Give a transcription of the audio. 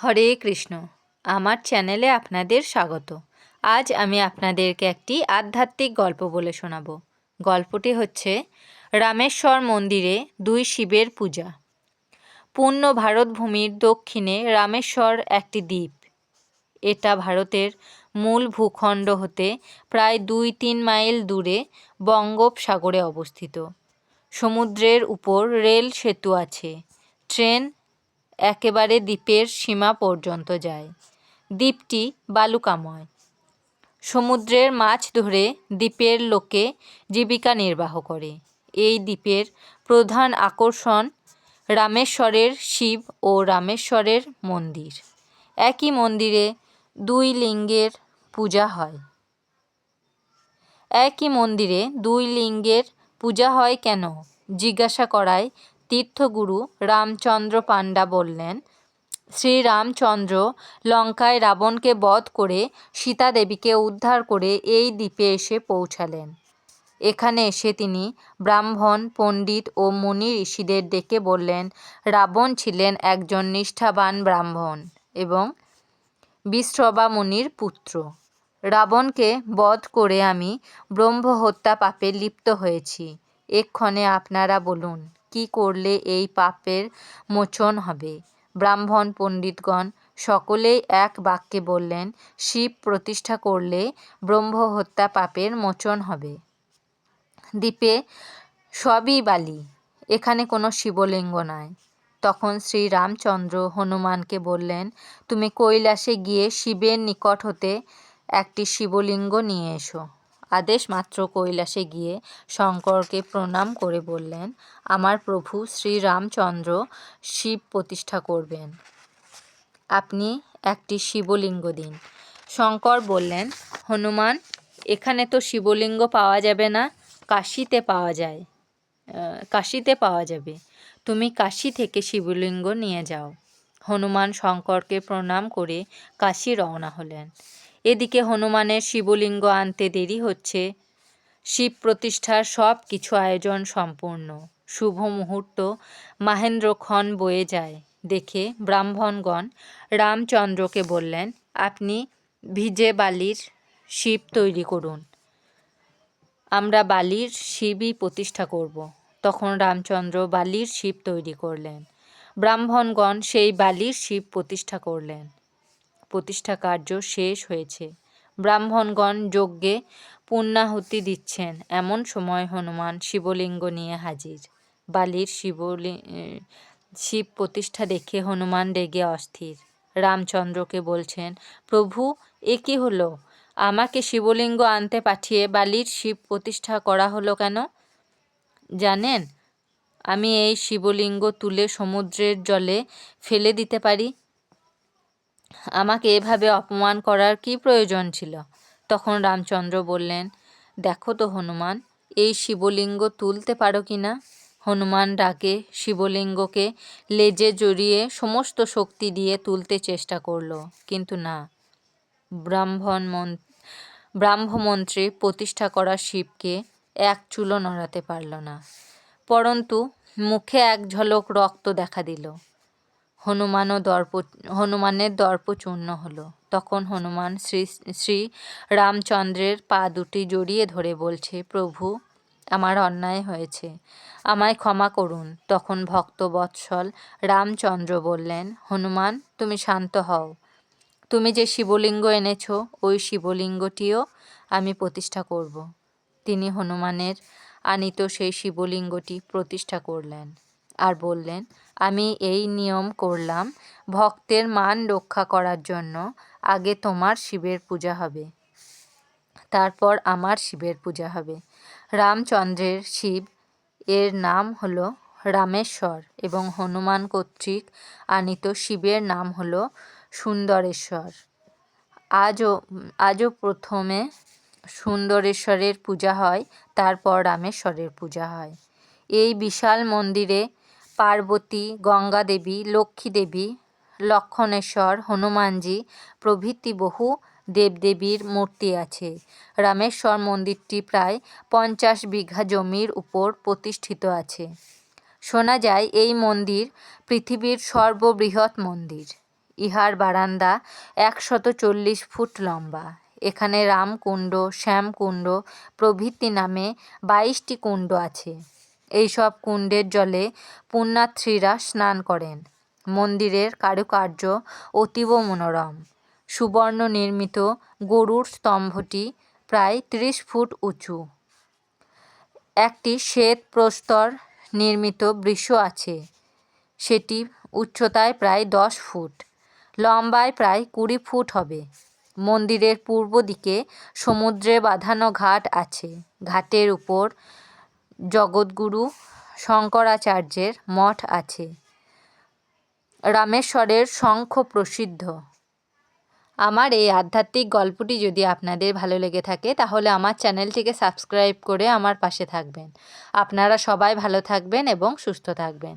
হরে কৃষ্ণ। আমার চ্যানেলে আপনাদের স্বাগত। আজ আমি আপনাদেরকে একটি আধ্যাত্মিক গল্প বলে শোনাব। গল্পটি হচ্ছে রামেশ্বর মন্দিরে দুই শিবের পূজা। পূর্ণ ভারতভূমির দক্ষিণে রামেশ্বর একটি দ্বীপ। এটা ভারতের মূল ভূখণ্ড হতে প্রায় 2-3 মাইল দূরে বঙ্গোপসাগরে অবস্থিত। সমুদ্রের উপর রেল সেতু আছে। ট্রেন একেবারে দ্বীপের সীমা পর্যন্ত যায়। দ্বীপটি বালুকাময়। সমুদ্রের মাছ ধরে দ্বীপের লোকে জীবিকা নির্বাহ করে। এই দ্বীপের প্রধান আকর্ষণ রামেশ্বরের শিব ও রামেশ্বরের মন্দির। একই মন্দিরে দুই লিঙ্গের পূজা হয়। একই মন্দিরে দুই লিঙ্গের পূজা হয় কেন জিজ্ঞাসা করায় তীর্থগুরু রামচন্দ্র পাণ্ডা বললেন, শ্রীরামচন্দ্র লঙ্কায় রাবণকে বধ করে সীতা দেবীকে উদ্ধার করে এই দ্বীপে এসে পৌঁছালেন। এখানে এসে তিনি ব্রাহ্মণ, পণ্ডিত ও মুনি ঋষিদের ডেকে বললেন, রাবণ ছিলেন একজন নিষ্ঠাবান ব্রাহ্মণ এবং বিশ্রবা মুনির পুত্র। রাবণকে বধ করে আমি ব্রহ্মহত্যা পাপে লিপ্ত হয়েছি। এক্ষণে আপনারা বলুন, কি করলে এই পাপের মোচন হবে? ব্রাহ্মণ পণ্ডিতগণ সকলেই এক বাক্যে বললেন, শিব প্রতিষ্ঠা করলে ব্রহ্মহত্যা পাপের মোচন হবে। দ্বীপে সবই বালি, এখানে কোনো শিবলিঙ্গ নাই। তখন শ্রীরামচন্দ্র হনুমানকে বললেন, তুমি কৈলাসে গিয়ে শিবের নিকট হতে একটি শিবলিঙ্গ নিয়ে এসো। আদেশ মাত্র কৈলাসে গিয়ে শঙ্করকে প্রণাম করে বললেন, আমার প্রভু শ্রীরামচন্দ্র শিব প্রতিষ্ঠা করবেন, আপনি একটি শিবলিঙ্গ দিন। শঙ্কর বললেন, হনুমান, এখানে তো শিবলিঙ্গ পাওয়া যাবে না, কাশীতে পাওয়া যাবে। তুমি কাশী থেকে শিবলিঙ্গ নিয়ে যাও। হনুমান শঙ্করকে প্রণাম করে কাশী রওনা হলেন। এদিকে হনুমানের শিবলিঙ্গ আনতে দেরি হচ্ছে। শিব প্রতিষ্ঠার সব কিছু আয়োজন সম্পূর্ণ। শুভ মুহূর্ত মাহেন্দ্রক্ষণ বয়ে যায় দেখে ব্রাহ্মণগণ রামচন্দ্রকে বললেন, আপনি ভিজে বালির শিব তৈরি করুন, আমরা বালির শিবই প্রতিষ্ঠা করব। তখন রামচন্দ্র বালির শিব তৈরি করলেন। ব্রাহ্মণগণ সেই বালির শিব প্রতিষ্ঠা করলেন। প্রতিষ্ঠা কার্য শেষ হয়েছে। ব্রাহ্মণগণ যজ্ঞে পুণ্যাহুতি দিচ্ছেন। এমন সময় হনুমান শিবলিঙ্গ নিয়ে হাজির। বালির শিব প্রতিষ্ঠা দেখে হনুমান রেগে অস্থির। রামচন্দ্রকে বলছেন, প্রভু, এ কি হলো? আমাকে শিবলিঙ্গ আনতে পাঠিয়ে বালির শিব প্রতিষ্ঠা করা হলো কেন? জানেন, আমি এই শিবলিঙ্গ তুলে সমুদ্রের জলে ফেলে দিতে পারি। আমাকে এভাবে অপমান করার কি প্রয়োজন ছিল? তখন রামচন্দ্র বললেন, দেখো তো হনুমান, এই শিবলিঙ্গ তুলতে পারো কি না? হনুমান ডাকে শিবলিঙ্গকে লেজে জড়িয়ে সমস্ত শক্তি দিয়ে তুলতে চেষ্টা করল, কিন্তু না। ব্রাহ্মমন্ত্রে প্রতিষ্ঠা করা শিবকে এক চুলও নড়াতে পারল না। পরন্তু মুখে এক ঝলক রক্ত দেখা দিল। হনুমানের দর্প চূর্ণ হলো। তখন হনুমান শ্রী রামচন্দ্রের পা দুটি জড়িয়ে ধরে বলছে, প্রভু, আমার অন্যায় হয়েছে, আমায় ক্ষমা করুন। তখন ভক্তবৎসল রামচন্দ্র বললেন, হনুমান, তুমি শান্ত হও। তুমি যে শিবলিঙ্গ এনেছ, ওই শিবলিঙ্গটিও আমি প্রতিষ্ঠা করব। তিনি হনুমানের আনিত সেই শিবলিঙ্গটি প্রতিষ্ঠা করলেন আর বললেন, আমি এই নিয়ম করলাম, ভক্তের মান রক্ষা করার জন্য আগে তোমার শিবের পূজা হবে, তারপর আমার শিবের পূজা হবে। রামচন্দ্রের শিব এর নাম হলো রামেশ্বর এবং হনুমান কর্তৃক আনিত শিবের নাম হলো সুন্দরেশ্বর। আজও প্রথমে সুন্দরেশ্বরের পূজা হয়, তারপর রামেশ্বরের পূজা হয়। এই বিশাল মন্দিরে পার্বতী, গঙ্গা দেবী, লক্ষ্মী দেবী, লক্ষণেশ্বর, হনুমানজি প্রভৃতি বহু দেবদেবীর মূর্তি আছে। রামেশ্বর মন্দিরটি প্রায় 50 বিঘা জমির উপর প্রতিষ্ঠিত আছে। শোনা যায় এই মন্দির পৃথিবীর সর্ববৃহৎ মন্দির। ইহার বারান্দা 140 ফুট লম্বা। এখানে রামকুণ্ড, শ্যামকুণ্ড প্রভৃতি নামে 22টি কুণ্ড আছে। এইসব কুণ্ডের জলে পুণ্যার্থীরা স্নান করেন। মন্দিরের কারুকার্য অতীব মনোরম। সুবর্ণ নির্মিত গরুর স্তম্ভটি প্রায় 30 ফুট উঁচু। একটি শ্বেত প্রস্তর নির্মিত বৃষ আছে, সেটি উচ্চতায় প্রায় 10 ফুট, লম্বায় প্রায় 20 ফুট হবে। মন্দিরের পূর্ব দিকে সমুদ্রে বাঁধানো ঘাট আছে। ঘাটের উপর জগৎগুরু শঙ্করাচার্যের মঠ আছে। রামেশ্বরের শঙ্খ প্রসিদ্ধ। আমার এই আধ্যাত্মিক গল্পটি যদি আপনাদের ভালো লেগে থাকে তাহলে আমার চ্যানেলটিকে সাবস্ক্রাইব করে আমার পাশে থাকবেন। আপনারা সবাই ভালো থাকবেন এবং সুস্থ থাকবেন।